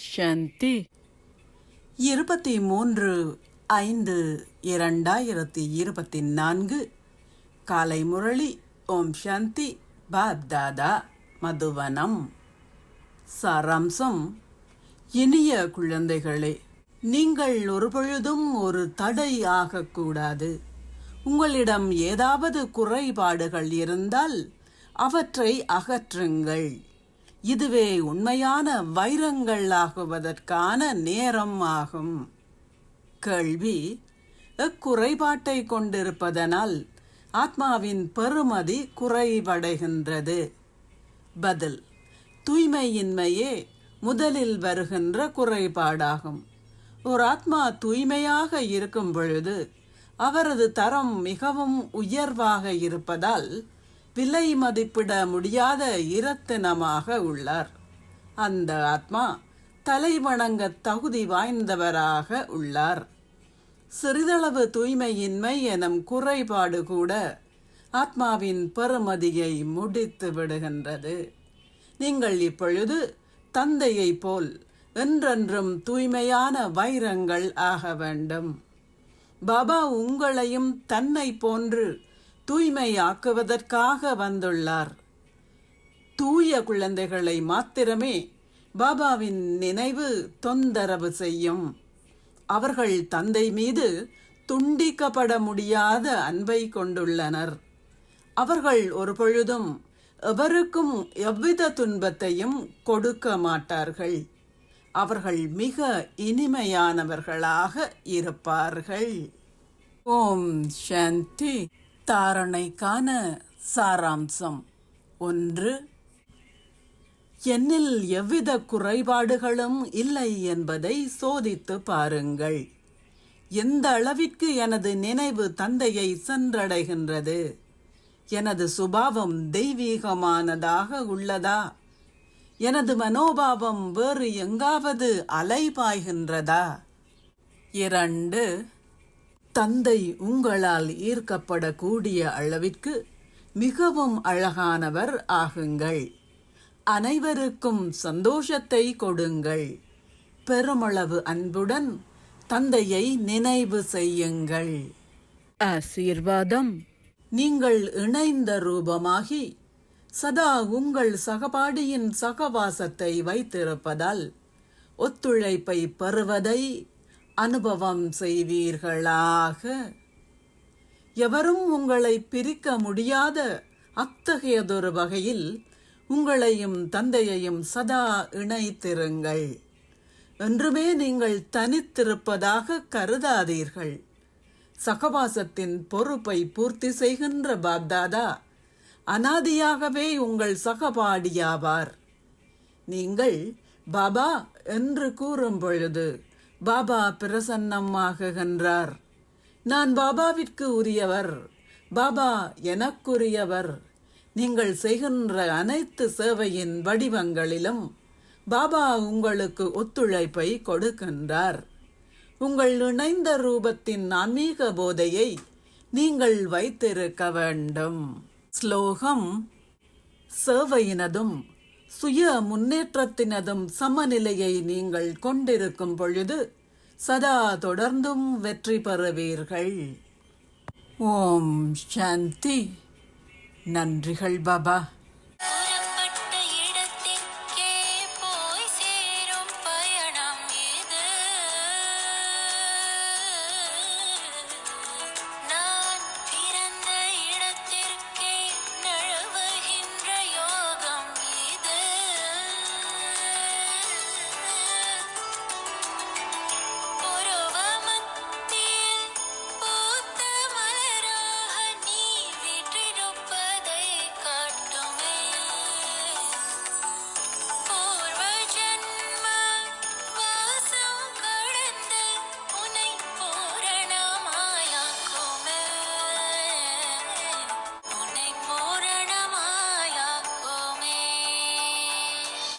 சாந்தி. 23/5/2024 காலை முரளி. ஓம் சாந்தி. பாப் தாதா, மதுவனம். சாராம்சம். இனிய குழந்தைகளே, நீங்கள் ஒருபொழுதும் ஒரு தடை ஆகக்கூடாது. உங்களிடம் ஏதாவது குறைபாடுகள் இருந்தால் அவற்றை அகற்றுங்கள். இதுவே உண்மையான வைரங்கள் ஆகுவதற்கான நேரம் ஆகும். கேள்வி: குறைபாட்டை கொண்டிருப்பதனால் ஆத்மாவின் பெறுமதி குறைவடைகின்றது. பதில்: தூய்மையின்மையே முதலில் வருகின்ற குறைபாடாகும். ஒரு ஆத்மா தூய்மையாக இருக்கும் பொழுது அவரது தரம் மிகவும் உயர்வாக இருப்பதால் விலை மதிப்பிட முடியாத இரத்தினமாக உள்ளார். அந்த ஆத்மா தலை வணங்க தகுதி வாய்ந்தவராக உள்ளார். சிறிதளவு தூய்மையின்மை எனும் குறைபாடு கூட ஆத்மாவின் பெறுமதியை முடித்து விடுகின்றது. நீங்கள் இப்பொழுது தந்தையை போல் என்றென்றும் தூய்மையான வைரங்கள் ஆக வேண்டும். பாபா உங்களையும் தன்னை போன்று தூய்மையாக்குவதற்காக வந்துள்ளார். தூய குழந்தைகளை மாத்திரமே பாபாவின் நினைவு தொந்தரவு செய்யும். அவர்கள் தந்தை மீது துண்டிக்கப்பட முடியாத அன்பை கொண்டுள்ளனர். அவர்கள் ஒரு பொழுதும் எவருக்கும் எவ்வித துன்பத்தையும் கொடுக்க மாட்டார்கள். அவர்கள் மிக இனிமையானவர்களாக இருப்பார்கள். ஓம் சாந்தி. தாரணைக்கான சாராம்சம். 1. என்னில் எவ்வித குறைபாடுகளும் இல்லை என்பதை சோதித்து பாருங்கள். எந்த அளவிற்கு எனது நினைவு தந்தையை சென்றடைகின்றது? எனது சுபாவம் தெய்வீகமானதாக உள்ளதா? எனது மனோபாவம் வேறு எங்காவது அலைபாய்கின்றதா? 2. தந்தை உங்களால் ஈர்க்கப்படக்கூடிய அளவிற்கு மிகவும் அழகானவர் ஆகுங்கள். அனைவருக்கும் சந்தோஷத்தை கொடுங்கள். பெருமளவு அன்புடன் தந்தையை நினைவு செய்யுங்கள். ஆசீர்வாதம். நீங்கள் இணைந்த ரூபமாகி சதா உங்கள் சகபாடியின் சகவாசத்தை வைத்திருப்பதால் ஒத்துழைப்பை பெறுவதை அனுபவம் செய்வீர்களாக. எவரும் உங்களை பிரிக்க முடியாத அத்தகையதொரு வகையில் உங்களையும் தந்தையையும் சதா இணைத்திருங்கள். என்றுமே நீங்கள் தனித்திருப்பதாக கருதாதீர்கள். சகவாசத்தின் பொறுப்பை பூர்த்தி செய்கின்ற பாப்தாதா அனாதியாகவே உங்கள் சகபாடியாவார். நீங்கள் பாபா என்று கூறும் பொழுது பாபா பிரசன்னமாகுகின்றார். நான் பாபாவிற்கு உரியவர், பாபா எனக்குரியவர். நீங்கள் செய்கின்ற அனைத்து சேவையின் வடிவங்களிலும் பாபா உங்களுக்கு ஒத்துழைப்பை கொடுக்கின்றார். உங்கள் இணைந்த ரூபத்தின் ஆன்மீக போதையை நீங்கள் வைத்திருக்க வேண்டும். ஸ்லோகம். சேவையினதும் சுய முன்னேற்றத்தினதும் சமநிலையை நீங்கள் கொண்டிருக்கும் பொழுது சதா தொடர்ந்தும் வெற்றி பெறுவீர்கள். ஓம் சாந்தி. நன்றிகள் பாபா.